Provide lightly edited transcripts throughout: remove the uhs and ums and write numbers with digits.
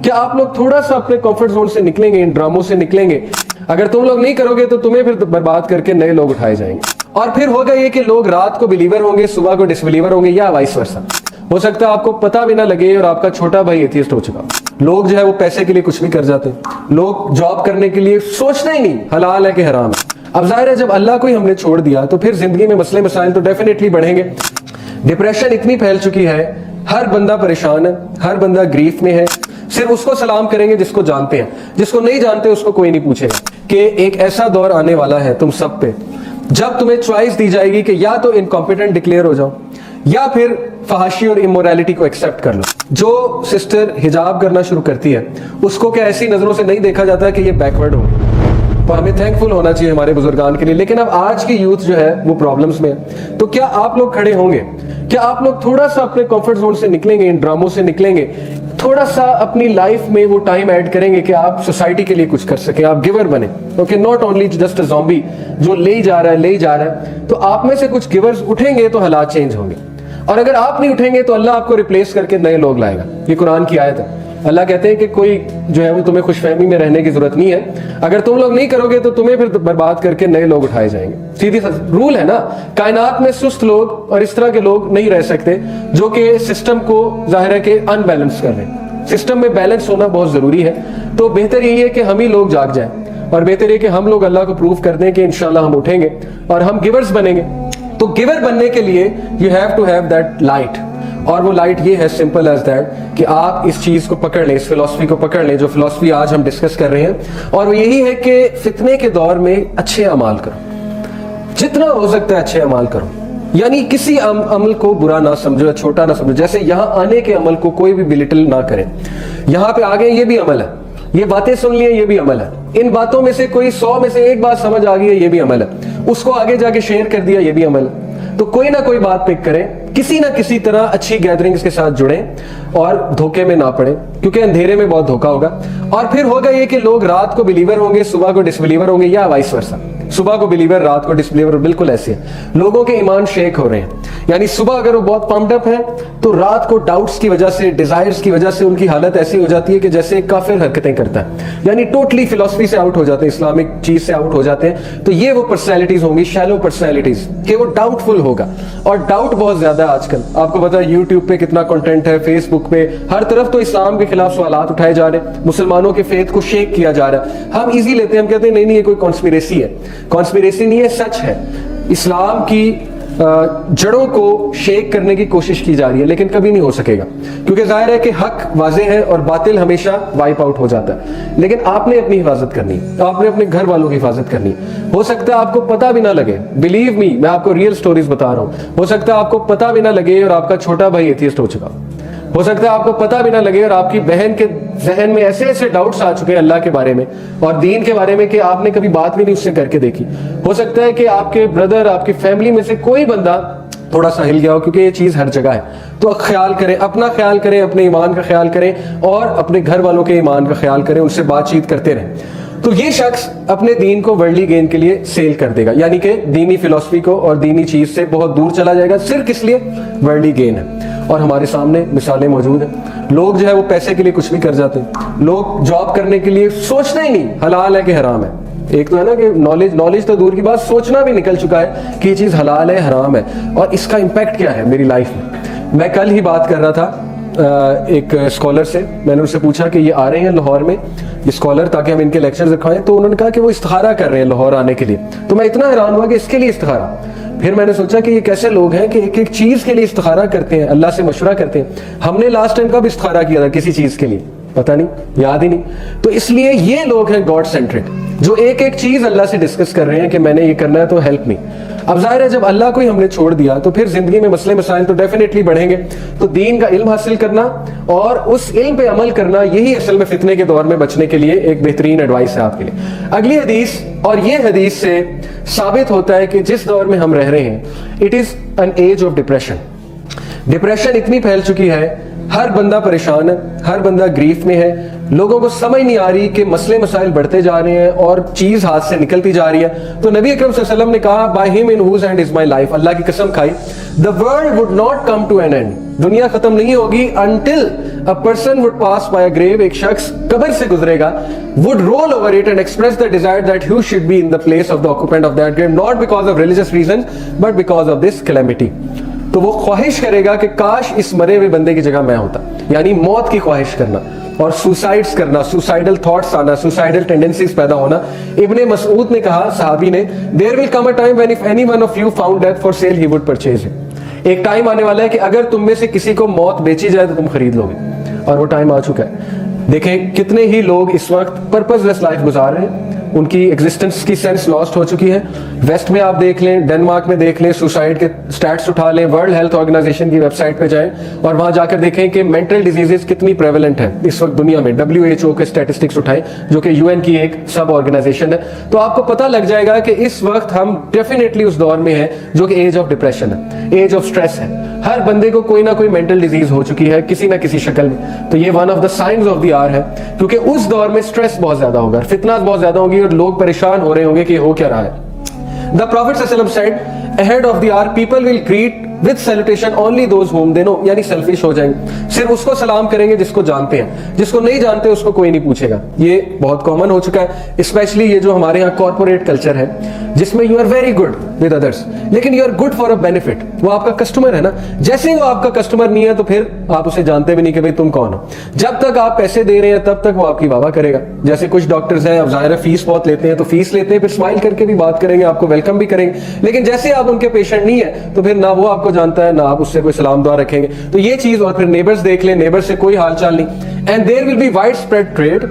क्या आप लोग थोड़ा सा अपने कंफर्ट जोन से निकलेंगे, इन ड्रामों से निकलेंगे? अगर तुम लोग नहीं करोगे तो तुम्हें फिर बर्बाद करके नए लोग उठाए जाएंगे, और फिर होगा ये कि लोग रात को बिलीवर होंगे, सुबह को डिसबिलीवर होंगे, या वाइस वर्सा। हो सकता है आपको पता भी ना लगे और आपका छोटा भाई एथियस्ट हो चुका। लोग जो है वो पैसे के लिए कुछ भी कर जाते हैं। लोग जॉब करने के लिए सोचते ही नहीं हलाल है कि हराम है। अब जाहिर है जब अल्लाह को ही हमने छोड़ दिया तो फिर जिंदगी में मसले मसाइल तो डेफिनेटली बढ़ेंगे। डिप्रेशन इतनी फैल चुकी है, हर बंदा परेशान है, हर बंदा ग्रीफ में है। सिर्फ उसको सलाम करेंगे जिसको जानते हैं, जिसको नहीं जानते उसको कोई नहीं पूछेगा। कि एक ऐसा दौर आने वाला है तुम सब पे जब तुम्हें चॉइस दी जाएगी कि या तो इनकॉम्पिटेंट डिक्लेयर हो जाओ या फिर फहाशी और इमोरलिटी को एक्सेप्ट कर लो। जो सिस्टर हिजाब करना शुरू करती है उसको क्या ऐसी नजरों से नहीं देखा जाता कि ये बैकवर्ड हो, तो हमें थैंकफुल होना चाहिए हमारे बुजुर्गान के लिए। लेकिन अब आज की यूथ जो है वो प्रॉब्लम्स में है। तो क्या आप लोग खड़े होंगे? क्या आप लोग थोड़ा सा अपने कंफर्ट जोन से निकलेंगे, इन ड्रामों से निकलेंगे, थोड़ा सा अपनी लाइफ में वो टाइम ऐड करेंगे कि आप सोसाइटी के लिए कुछ कर सकें, आप गिवर बने? Okay, not only just a zombie जो ले जा रहा है। तो आप में से कुछ गिवर्स उठेंगे तो हालात चेंज होंगे, और अगर आप नहीं उठेंगे तो अल्लाह आपको रिप्लेस करके नए लोग लाएगा। ये कुरान की आयत है। अल्लाह कहते हैं कि कोई जो है वो तुम्हें खुशफहमी में रहने की जरूरत नहीं है। अगर तुम लोग नहीं करोगे तो तुम्हें फिर बर्बाद करके नए लोग उठाए जाएंगे। सीधी रूल है ना। कायनात में सुस्त लोग और इस तरह के लोग नहीं रह सकते जो कि सिस्टम को जाहिर है कि अनबैलेंस कर रहे हैं। सिस्टम में बैलेंस होना बहुत जरूरी है। तो बेहतर यही है कि हम ही लोग जाग जाएं, और बेहतर ये कि हम लोग अल्लाह को प्रूव कर दें कि इंशाल्लाह हम उठेंगे और हम गिवर्स बनेंगे। तो गिवर बनने के लिए you have to have that light, और वो लाइट ये है, सिंपल एज दैट, कि आप इस चीज को पकड़ लें, इस फिलॉसफी को पकड़ लें जो फिलॉसफी आज हम डिस्कस कर रहे हैं। और वो यही है कि फितने के दौर में अच्छे अमाल करो, जितना हो सकता है अच्छे अमाल करो। यानी किसी अमल को बुरा ना समझो, छोटा ना समझो। जैसे यहाँ आने के अमल को कोई भी बिलिटल ना करें। यहाँ पे आ गए, ये भी अमल है। ये बातें सुन लिए, ये भी अमल है। इन बातों में से कोई 100 में से एक बात समझ आ गई है, ये भी अमल है। उसको आगे जाके शेयर कर दिया, ये भी अमल है। तो कोई ना कोई बात पिक करें, किसी ना किसी तरह अच्छी गैदरिंग्स के साथ जुड़ें और धोखे में ना पड़े, क्योंकि अंधेरे में बहुत धोखा होगा। और फिर होगा ये कि लोग रात को बिलीवर होंगे, सुबह को डिसबिलीवर होंगे, या वाइस वर्सा। सुबह को बिलीवर, रात को डिसबिलीवर। बिल्कुल ऐसे है। लोगों के ईमान शेक हो रहे हैं। यानी सुबह अगर वो बहुत पम्प्ड अप है तो रात को डाउट्स की वजह से, डिजायर्स की वजह से उनकी हालत ऐसी हो जाती है कि जैसे काफिर हरकतें करता है। यानी टोटली फिलॉसफी से आउट हो जाते हैं, इस्लामिक चीज से आउट हो जाते हैं। तो ये वो पर्सनैलिटीज होंगी, शैलो पर्सनैलिटीज, कि वो डाउटफुल होगा। और डाउट बहुत ज्यादा है आजकल। आपको पता है यूट्यूब पे कितना कंटेंट है, फेसबुक पे हर तरफ तो इस्लाम के खिलाफ सवालात उठाए जा रहे हैं, मुसलमानों के फेथ को शेक किया जा रहा है। हम इजी लेते हैं, हम कहते हैं नहीं ये कोई कॉन्स्पिरेसी है। कॉन्स्पिरेसी नहीं है, सच है। इस्लाम की जड़ों को शेक करने की कोशिश की जा रही है, लेकिन कभी नहीं हो सकेगा, क्योंकि जाहिर है कि हक वाज़ेह है और बातिल हमेशा वाइप आउट हो जाता है। लेकिन आपने अपनी हिफाजत करनी है, आपने अपने घर वालों की हिफाजत करनी है। हो सकता है आपको पता भी ना लगे, बिलीव मी, मैं आपको रियल स्टोरीज बता रहा हूं। हो सकता है आपको पता भी ना लगे और आपका छोटा भाई एथियस्ट हो चुका। हो सकता है आपको पता भी ना लगे और आपकी बहन के जहन में ऐसे ऐसे डाउट्स आ चुके हैं अल्लाह के बारे में और दीन के बारे में कि आपने कभी बात भी नहीं उससे करके देखी। हो सकता है कि आपके ब्रदर, आपकी फैमिली में से कोई बंदा थोड़ा सा हिल गया हो, क्योंकि ये चीज हर जगह है। तो ख्याल करें, अपना ख्याल करें, अपने ईमान का ख्याल करें और अपने घर वालों के ईमान का ख्याल करें, उनसे बातचीत करते रहें। तो ये शख्स अपने दीन को वर्ल्डली गेन के लिए सेल कर देगा, यानी कि दीनी फिलॉसफी को और दीनी चीज से बहुत दूर चला जाएगा, सिर्फ इसलिए वर्ल्डली गेन है। और हमारे सामने मिसालें मौजूद हैं। लोग जो है वो पैसे के लिए कुछ भी कर जाते हैं। लोग जॉब करने के लिए सोचते ही नहीं हलाल है कि हराम है। एक तो है ना कि नॉलेज तो दूर की बात, सोचना भी निकल चुका है कि ये चीज हलाल है हराम है और इसका इम्पैक्ट क्या है मेरी लाइफ में। मैं कल ही बात कर रहा था एक स्कॉलर से। मैंने उनसे पूछा कि ये आ रहे हैं लाहौर में, ये स्कॉलर, ताकि हम इनके लेक्चर्स रखवाएं। तो उन्होंने कहा कि वो इस्तिखारा कर रहे हैं लाहौर आने के लिए। तो मैं इतना हैरान हुआ कि इसके लिए इस्तिखारा। फिर मैंने सोचा कि ये कैसे लोग हैं कि एक एक चीज के लिए इस्तिखारा करते हैं, अल्लाह से मशवरा करते हैं। हमने लास्ट टाइम कब इस्तिखारा किया था किसी चीज के लिए? पता नहीं, याद ही नहीं। तो इसलिए ये लोग हैं गॉड सेंट्रिक, जो एक एक चीज अल्लाह से डिस्कस कर रहे हैं कि मैंने ये करना है तो हेल्प मी। अब जाहिर है जब अल्लाह को ही हमने छोड़ दिया तो फिर जिंदगी में मसले मसाइल तो डेफिनेटली बढ़ेंगे। तो दीन का इल्म हासिल करना और उस इल्म पे अमल करना, यही असल में फितने के दौर में बचने के लिए एक बेहतरीन एडवाइस है आपके लिए। अगली हदीस, और ये हदीस से साबित होता है कि जिस दौर में हम रह रहे हैं, it is an age of depression. Depression इतनी फैल चुकी है, हर बंदा परेशान है, हर बंदा ग्रीफ में है, लोगों को समझ नहीं आ रही कि मसले मसाइल बढ़ते जा रहे हैं और चीज हाथ से निकलती जा रही है। तो नबी अकरम सल्लल्लाहु अलैहि वसल्लम ने कहा, by him in whose hand is my life, अल्लाह की कसम खाई, the world would not come to an end, दुनिया खत्म नहीं होगी until a person would pass by a grave, एक शख्स कब्र से गुजरेगा, would roll over it and express the desire that he should be in the place of the occupant of that grave, not because of religious reasons but because of this calamity। तो वो ख्वाहिश करेगा कि काश इस मरे हुए बंदे की जगह मैं होता, यानी मौत की ख्वाहिश करना और सुसाइड्स करना, सुसाइडल थॉट्स आना, सुसाइडल टेंडेंसीज पैदा होना। इब्ने मसऊद ने कहा, सहाबी ने, there will come a time when if any one of you found death for sale he would purchase it. एक टाइम आने वाला है कि अगर तुम में से किसी को मौत बेची जाए तो तुम खरीद लोगे, और वो टाइम आ चुका है। देखें कितने ही लोग इस वक्त पर्पसलेस लाइफ गुजार रहे हैं, उनकी एग्जिस्टेंस की सेंस लॉस्ट हो चुकी है। वेस्ट में आप देख लें, डेनमार्क में देख लें, सुसाइड के स्टैट्स उठा लें, वर्ल्ड हेल्थ ऑर्गेनाइजेशन की वेबसाइट पे जाएं और वहां जाकर देखें कि मेंटल डिजीजेस कितनी प्रेवलेंट है इस वक्त दुनिया में। WHO के स्टैटिस्टिक्स उठाएं, जो कि UN की एक सब ऑर्गेनाइजेशन है, तो आपको पता लग जाएगा कि इस वक्त हम डेफिनेटली उस दौर में है जो कि एज ऑफ डिप्रेशन है, एज ऑफ स्ट्रेस है। हर बंदे को कोई ना कोई मेंटल डिजीज हो चुकी है किसी ना किसी शक्ल में। तो ये one of the science of the hour है, क्योंकि उस दौर में स्ट्रेस बहुत ज्यादा होगा, फितनात बहुत ज्यादा होगी और लोग परेशान हो रहे होंगे कि हो क्या रहा है। The Prophet ﷺ said, ahead of the hour people will greet with salutation only those whom they know, यानी सेल्फिश हो जाएंगे, सिर्फ उसको सलाम करेंगे जिसको जानते हैं, जिसको नहीं जानते उसको कोई नहीं पूछेगा। ये बहुत कॉमन हो चुका है, स्पेशली ये जो हमारे यहाँ कॉर्पोरेट कल्चर है जिसमें you are very good with others लेकिन you are good for a benefit. वो आपका कस्टमर है ना, जैसे ही वो आपका कस्टमर नहीं है तो फिर आप उसे जानते भी नहीं कि भाई तुम कौन हो। जब तक आप पैसे दे रहे हैं तब तक वो आपकी वाह करेगा। जैसे कुछ डॉक्टर्स हैं, अब जाहिर है फीस बहुत लेते हैं, तो फीस लेते हैं फिर स्माइल करके भी बात करेंगे, आपको वेलकम भी करेंगे, लेकिन जैसे आप उनके पेशेंट नहीं है तो फिर ना वो आपको जानता है ना आप उससे कोई सलाम दुआ रखेंगे। तो ये चीज, और फिर नेबर्स देख लें, नेबर से कोई हालचाल नहीं। And there will be wide spread trade,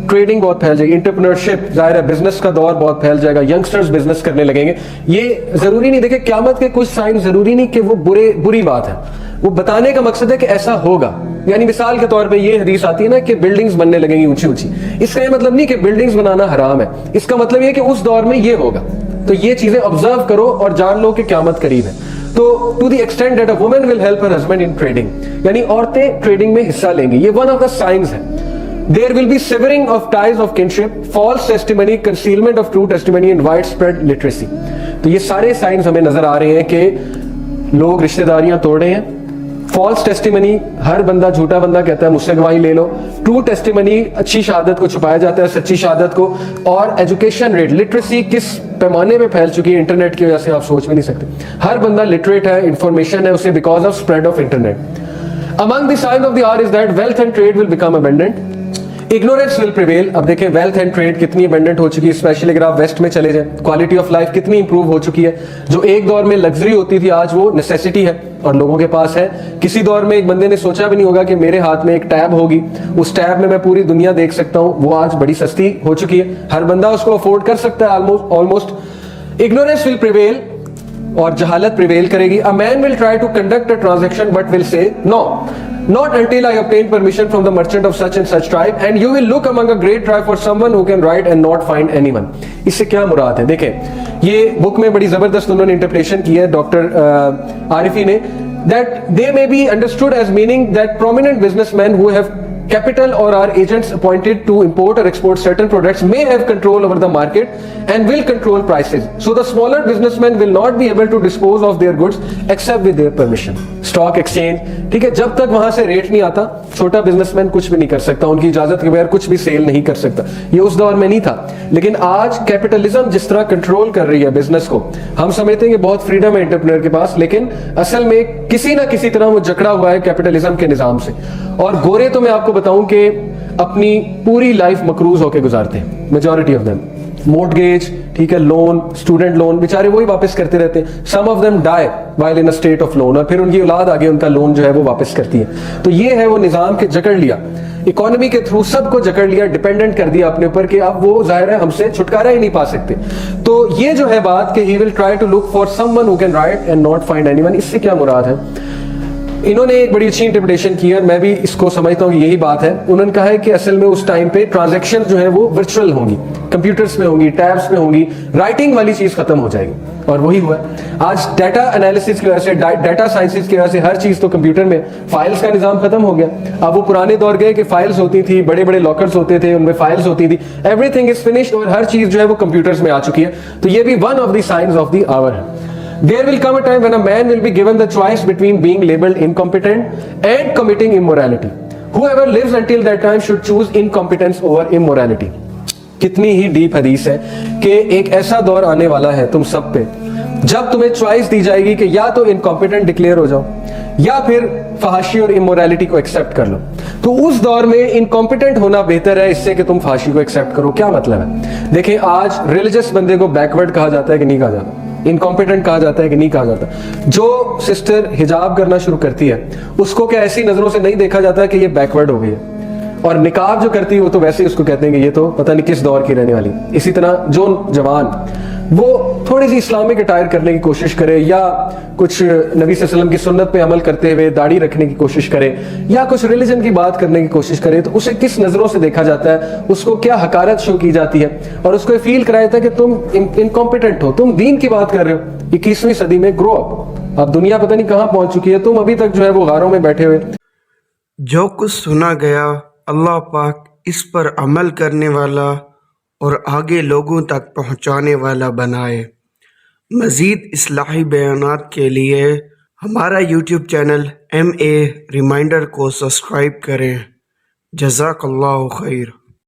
trading बहुत फैल जाएगी, एंटरप्रेन्योरशिप, जाहिर है बिजनेस का दौर बहुत फैल जाएगा, यंगस्टर्स बिजनेस करने लगेंगे। ये जरूरी नहीं, देखिए क्यामत के कुछ साइन जरूरी नहीं कि वो बुरी बात है, वो बताने का मकसद है कि ऐसा होगा। यानी मिसाल के तौर पे ये हदीस आती है ना कि बिल्डिंग्स बनने लगेंगी ऊंची ऊंची, इसका ये मतलब नहीं कि बिल्डिंग्स बनाना हराम है, इसका मतलब ये कि उस दौर में ये होगा। तो ये चीजें ऑब्जर्व करो और जान लो कि क्यामत करीब है। तो to the extent that a woman will help her husband in trading, यानी औरतें ट्रेडिंग में हिस्सा लेंगी, ये वन ऑफ द साइंस है। There will be severing of ties of kinship, false testimony, concealment of true testimony and widespread literacy। तो ये सारे साइंस हमें नजर आ रहे हैं कि लोग रिश्तेदारियां तोड़ रहे हैं। फॉल्स टेस्टिमनी, हर बंदा झूठा बंदा कहता है मुझसे गवाही ले लो। ट्रू टेस्टिमनी, अच्छी शहादत को छुपाया जाता है, सच्ची शहादत को। और एजुकेशन रेट, लिटरेसी किस पैमाने में फैल चुकी है इंटरनेट की वजह से आप सोच भी नहीं सकते। हर बंदा लिटरेट है, इंफॉर्मेशन है उसे because of spread of internet. Among the science of the our is that wealth and trade will become abundant, ignorance will prevail. अब देखें वेल्थ एंड ट्रेड कितनी अबंडेंट हो चुकी है, स्पेशली अगर आप वेस्ट में चले जाएं, क्वालिटी ऑफ लाइफ कितनी इंप्रूव हो चुकी है। जो एक दौर में लग्जरी होती थी आज वो नेसेसिटी है और लोगों के पास है। किसी दौर में एक बंदे ने सोचा भी नहीं होगा कि मेरे हाथ में एक टैब होगी, उस टैब में मैं पूरी दुनिया देख सकता हूं, वो आज बड़ी सस्ती हो चुकी है, हर बंदा उसको अफोर्ड कर सकता है ऑलमोस्ट। इग्नोरेंस विल प्रिवेल, और जहालत प्रिवेल करेगी। A man will try to conduct a transaction but will say no, not until I obtain permission from the merchant of such and such tribe, and you will look among a great tribe for someone who can write and not find anyone। इससे क्या मुराद है? देखें ये book में बड़ी जबरदस्त उन्होंने interpretation की है डॉक्टर आरिफी ने, that they may be understood as meaning that prominent businessmen who have capital or are agents appointed to import or export certain products may have control over the market and will control prices, so the smaller businessmen will not be able to dispose of their goods except with their permission। Stock exchange, ठीक है, जब तक वहां से rate नहीं आता छोटा businessman कुछ भी नहीं कर सकता, उनकी इजाजत के बगैर कुछ भी सेल नहीं कर सकता। ये उस दौर में नहीं था, लेकिन आज कैपिटलिज्म जिस तरह कंट्रोल कर रही है बिजनेस को, हम समझते हैं कि बहुत फ्रीडम है एंटरप्रेन्योर के पास, लेकिन असल में किसी ना किसी तरह वो जकड़ा हुआ है कैपिटलिज्म के निजाम से। और गोरे तो मैं आपको बताऊं कि अपनी पूरी लाइफ मकरूज होकर गुजारते हैं, मेजॉरिटी ऑफ देम, मोर्टगेज, ठीक है, लोन, स्टूडेंट लोन, बेचारे वही वापस करते रहते हैं। Some of them die while in a state of loan, और फिर उनकी औलाद आगे उनका लोन जो है वो वापस करती है। तो ये है वो निजाम के जकड़ लिया, इकोनॉमी के थ्रू सबको जकड़ लिया, डिपेंडेंट कर दिया अपने ऊपर कि अब वो जाहिर है हमसे छुटकारा ही नहीं पा सकते। तो ये जो है बात कि he will try to look for someone who can write and not find anyone, इससे क्या मुराद है? انہوں نے ایک بڑی اچھی انٹرپریٹیشن کی اور میں بھی اس کو سمجھتا ہوں کہ یہی بات ہے. انہوں نے کہا ہے کہ اصل میں اس ٹائم پہ ٹرانزیکشن جو ہے وہ ورچوئل ہوں گی, کمپیوٹرز میں ہوں گی, ٹیبس میں ہوں گی, رائٹنگ والی چیز ختم ہو جائے گی. اور وہی ہوا ہے. آج ڈیٹا انالیسس کی وجہ سے, ڈیٹا سائنسز کی وجہ سے ہر چیز تو کمپیوٹر میں, فائلز کا نظام ختم ہو گیا. اب وہ پرانے دور گئے کہ فائلز ہوتی تھی, بڑے بڑے لاکرز ہوتے تھے, ان میں فائلز ہوتی تھی, ایوری تھنگ از فنشڈ, اور ہر چیز جو ہے وہ کمپیوٹرز میں آ چکی ہے. تو یہ بھی one of the signs of the hour ہے. There will come a time when a man will be given the choice between being labeled incompetent and committing immorality. Whoever lives until that time should choose incompetence over immorality. کتنی ہی deep حدیث ہے کہ ایک ایسا دور آنے والا ہے تم سب پہ جب تمہیں چوائس دی جائے گی کہ یا تو انکمپیٹنٹ ڈکلیئر ہو جاؤ یا پھر فحاشی اور امورالٹی کو ایکسیپٹ کر لو. تو اس دور میں انکمپیٹنٹ ہونا بہتر ہے اس سے کہ تم فحاشی کو ایکسیپٹ کرو. کیا مطلب ہے؟ دیکھیں, آج ریلیجس بندے کو بیکورڈ کہا جاتا ہے کہ نہیں کہا جاتا, انکمپیٹنٹ کہا جاتا ہے کہ نہیں کہا جاتا. جو سسٹر حجاب کرنا شروع کرتی ہے اس کو کیا ایسی نظروں سے نہیں دیکھا جاتا کہ یہ بیکورڈ ہو گئی ہے, اور نقاب جو کرتی ہے وہ تو ویسے اس کو کہتے ہیں کہ یہ تو پتہ نہیں کس دور کی رہنے والی. اسی طرح جو جوان وہ تھوڑی سی اسلامک اٹائر کرنے کی کوشش کرے یا کچھ نبی صلی اللہ علیہ وسلم کی سنت پہ عمل کرتے ہوئے داڑھی رکھنے کی کوشش کرے یا کچھ ریلیجن کی بات کرنے کی کوشش کرے, تو اسے کس نظروں سے دیکھا جاتا ہے, اس کو کیا حقارت شو کی جاتی ہے, اور اس کو یہ فیل کرایا جاتا ہے کہ تم انکمپیٹنٹ ہو, تم دین کی بات کر رہے ہو. 21ویں صدی میں گرو اپ, اب دنیا پتہ نہیں کہاں پہنچ چکی ہے, تم ابھی تک جو ہے وہ غاروں میں بیٹھے ہوئے. جو کچھ سنا گیا اللہ پاک اس پر عمل کرنے والا اور آگے لوگوں تک پہنچانے والا بنائے. مزید اصلاحی بیانات کے لیے ہمارا یوٹیوب چینل MA ریمائنڈر کو سبسکرائب کریں. جزاک اللہ خیر.